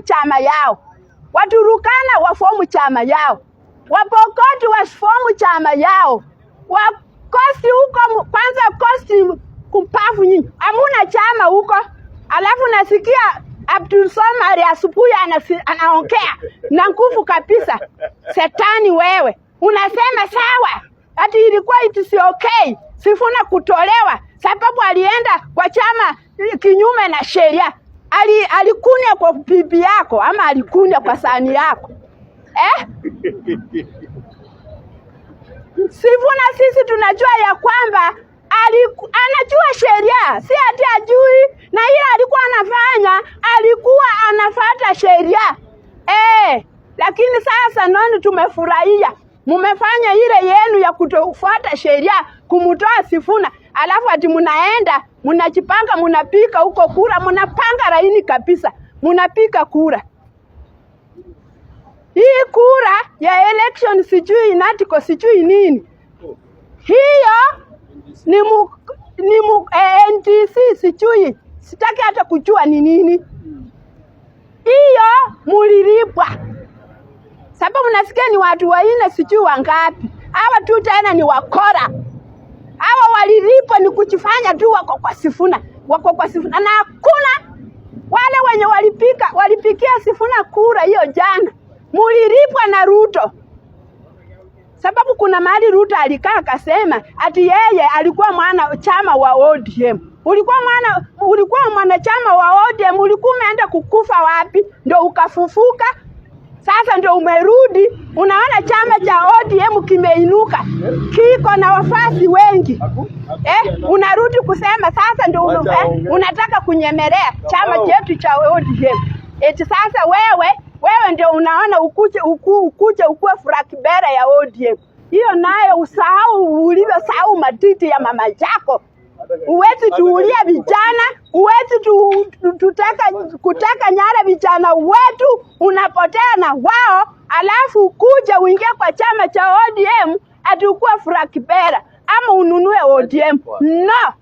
chama yao, Waturukana wafomu chama yao, Wapokoti wafomu chama yao, Wakosti huko kwanza Kosti kumpafu nyinyi. Hamuna chama huko. Alafu nasikia Abdul Somari asubuhi anaongea na nguvu kabisa. Setani wewe. Unasema sawa. Ati ilikuwa it's okay Sifuna kutolewa sababu alienda kwa chama kinyume na sheria. Alikunya kwa pipi yako ama alikunya kwa sahani yako. Sifuna sisi tunajua ya kwamba anajua sheria, si ati ajui, na ile alikuwa anafanya, alikuwa anafuata sheria. Lakini sasa nani tumefurahia? Mumefanya ile yenu ya kutofuata sheria kumutoa Sifuna, alafu ati munaenda, munajipanga, munapika huko kura, munapanga laini kabisa, munapika kura. Hii kura ya election sijui inatiko sijui nini. Hiyo ni NTC sijui. Sitaki hata kujua ni nini. Hiyo mulilipwa. Sababu nasikia ni watu waine sijui wangapi. Hawa tu tena ni wakora. Hawa walilipwa ni kuchifanya tu wako kwa Sifuna. Wako kwa Sifuna. Na hakuna wale wenye walipikia Sifuna kura hiyo jana. Mulilipwa na Ruto. Sababu kuna mahali Ruto alikaa akasema ati yeye alikuwa mwanachama wa ODM. Ulikuwa mwanachama wa ODM, ulikuwa umeenda kukufa wapi? Ndio ukafufuka. Sasa ndio umerudi, unaona chama cha ODM kimeinuka. Kiko na wafasi wengi. Unarudi kusema sasa ndio unataka kunyemelea chama chetu cha ODM. Eti sasa wewe ndio unaona ukuje ukue frakibera ya ODM. Hiyo nayo usahau ulivyosahau matiti ya mama yako. Uwezi tuulia vijana, uwezi kutaka nyara vijana wetu, unapotea na wao, alafu ukuje uingie kwa chama cha ODM ati ukue frakibera ama ununue ODM. No.